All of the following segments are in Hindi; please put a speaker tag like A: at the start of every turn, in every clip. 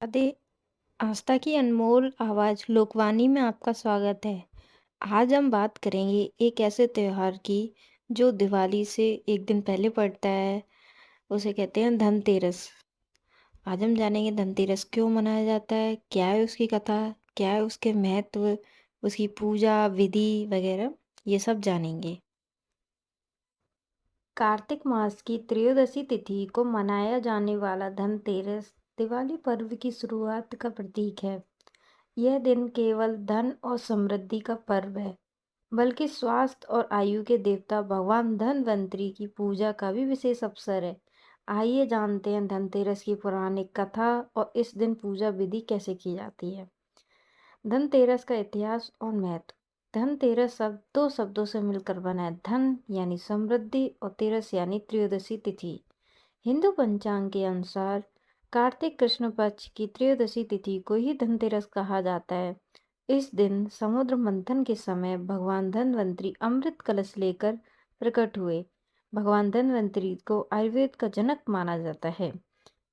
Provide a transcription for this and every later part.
A: अदे आस्था की अनमोल आवाज़ लोकवाणी में आपका स्वागत है। आज हम बात करेंगे एक ऐसे त्योहार की जो दिवाली से एक दिन पहले पड़ता है। उसे कहते हैं धनतेरस। आज हम जानेंगे धनतेरस क्यों मनाया जाता है, क्या है उसकी कथा, क्या है उसके महत्व, उसकी पूजा विधि वगैरह ये सब जानेंगे। कार्तिक मास की त्रयोदशी तिथि को मनाया जाने वाला धनतेरस दिवाली पर्व की शुरुआत का प्रतीक है। यह दिन केवल धन और समृद्धि का पर्व है, बल्कि स्वास्थ्य और आयु के देवता भगवान धनवंतरी की पूजा का भी विशेष अवसर है। आइए जानते हैं धनतेरस की पौराणिक कथा और इस दिन पूजा विधि कैसे की जाती है। धनतेरस का इतिहास और महत्व। धनतेरस शब्द दो शब्दों से मिलकर बना है। धन यानी समृद्धि और तेरस यानी त्रयोदशी तिथि। हिंदू पंचांग के अनुसार कार्तिक कृष्ण पक्ष की त्रयोदशी तिथि को ही धनतेरस कहा जाता है। इस दिन समुद्र मंथन के समय भगवान धन्वंतरी अमृत कलश लेकर प्रकट हुए। भगवान धन्वंतरी को आयुर्वेद का जनक माना जाता है।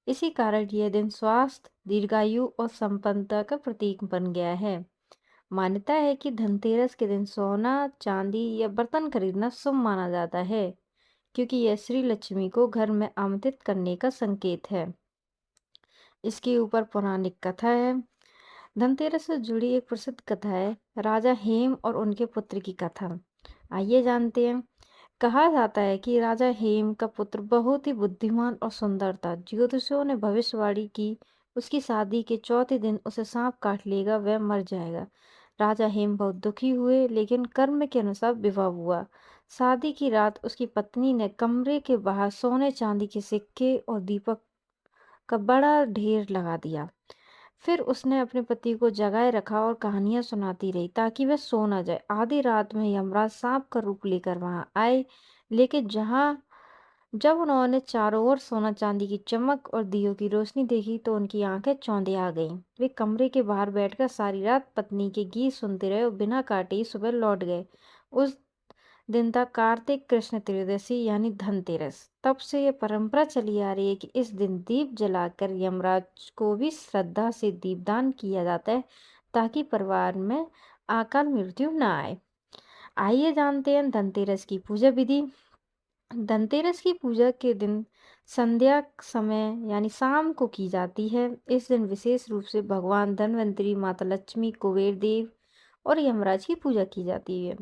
A: इसी कारण यह दिन स्वास्थ्य, दीर्घायु और संपन्नता का प्रतीक बन गया है। मान्यता है कि धनतेरस के दिन सोना, चांदी या बर्तन खरीदना शुभ माना जाता है, क्योंकि यह श्री लक्ष्मी को घर में आमंत्रित करने का संकेत है। इसके ऊपर पौराणिक कथा है। धनतेरस से जुड़ी एक प्रसिद्ध कथा है, राजा हेम और उनके पुत्र की कथा। आइए जानते हैं। कहा जाता है कि राजा हेम का पुत्र बहुत ही बुद्धिमान और सुंदर था। ज्योतिषियों ने भविष्यवाणी की, उसकी शादी के चौथे दिन उसे सांप काट लेगा, वह मर जाएगा। राजा हेम बहुत दुखी हुए, लेकिन कर्म के अनुसार विवाह हुआ। शादी की रात उसकी पत्नी ने कमरे के बाहर सोने चांदी के सिक्के और दीपक का बड़ा ढेर लगा दिया। फिर उसने अपने पति को जगाए रखा और कहानियां सुनाती रही ताकि वह सो न जाए। आधी रात में यमराज सांप का रूप लेकर वहां आए, लेकिन जब उन्होंने चारों ओर सोना चांदी की चमक और दियों की रोशनी देखी तो उनकी आंखें चौंधी आ गईं। वे कमरे के बाहर बैठकर सारी रात पत्नी के गीत सुनते रहे और बिना काटे ही सुबह लौट गए। उस दिन था कार्तिक कृष्ण त्रयोदशी यानी धनतेरस। तब से ये परंपरा चली आ रही है कि इस दिन दीप जलाकर यमराज को भी श्रद्धा से दीपदान किया जाता है, ताकि परिवार में अकाल मृत्यु न आए। आइए जानते हैं धनतेरस की पूजा विधि। धनतेरस की पूजा के दिन संध्या समय यानी शाम को की जाती है। इस दिन विशेष रूप से भगवान धन्वंतरी, माता लक्ष्मी, कुबेर देव और यमराज की पूजा की जाती है।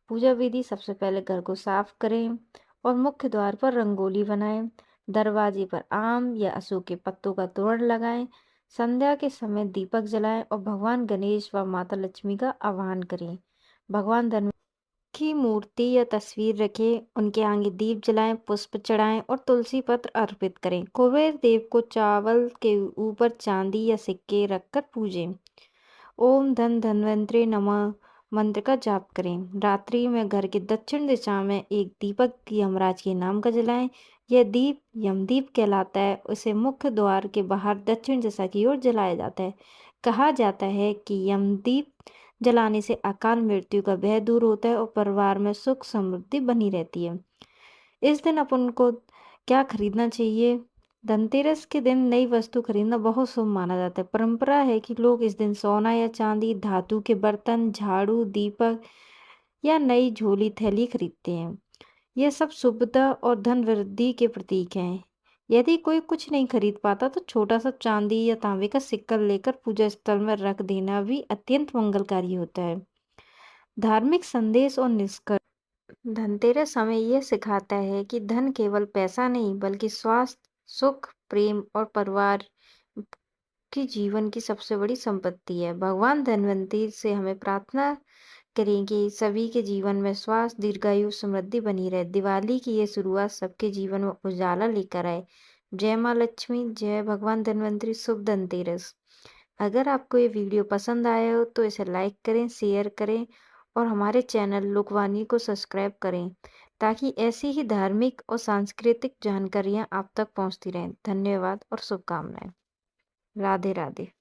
A: पूजा विधि: सबसे पहले घर को साफ करें और मुख्य द्वार पर रंगोली बनाएं। दरवाजे पर आम या अशोक के पत्तों का तोरण लगाएं। संध्या के समय दीपक जलाएं और भगवान गणेश व माता लक्ष्मी का आह्वान करें। भगवान धन्वंतरी की मूर्ति या तस्वीर रखें, उनके आगे दीप जलाएं, पुष्प चढ़ाएं और तुलसी पत्र अर्पित करें। कुबेर देव को चावल के ऊपर चांदी या सिक्के रखकर पूजें। ओम धन धन्वंतरे नमः मंत्र का जाप करें। रात्रि में घर के दक्षिण दिशा में एक दीपक यमराज के नाम का जलाएं। यह दीप यमदीप कहलाता है। उसे मुख्य द्वार के बाहर दक्षिण दिशा की ओर जलाया जाता है। कहा जाता है कि यमदीप जलाने से अकाल मृत्यु का भय दूर होता है और परिवार में सुख समृद्धि बनी रहती है। इस दिन अपन को क्या खरीदना चाहिए? धनतेरस के दिन नई वस्तु खरीदना बहुत शुभ माना जाता है। परंपरा है कि लोग इस दिन सोना या चांदी, धातु के बर्तन, झाड़ू, दीपक या नई झोली थैली खरीदते हैं। यह सब शुभता और धन वृद्धि के प्रतीक हैं। यदि कोई कुछ नहीं खरीद पाता तो छोटा सा चांदी या तांबे का सिक्का लेकर पूजा स्थल में रख देना भी अत्यंत मंगलकारी होता है। धार्मिक संदेश और निष्कर्ष। धनतेरस हमें यह सिखाता है कि धन केवल पैसा नहीं, बल्कि स्वास्थ्य, सुख, प्रेम और परिवार की जीवन की सबसे बड़ी संपत्ति है। भगवान धन्वंतरी से हमें प्रार्थना करें कि सभी के जीवन में स्वास्थ्य, दीर्घायु, समृद्धि बनी रहे। दिवाली की यह शुरुआत सबके जीवन में उजाला लेकर आए। जय माँ लक्ष्मी, जय भगवान धन्वंतरी, शुभ धनतेरस। अगर आपको ये वीडियो पसंद आया हो तो इसे लाइक करें, शेयर करें और हमारे चैनल लोकवाणी को सब्सक्राइब करें, ताकि ऐसी ही धार्मिक और सांस्कृतिक जानकारियाँ आप तक पहुँचती रहें। धन्यवाद और शुभकामनाएं। राधे राधे।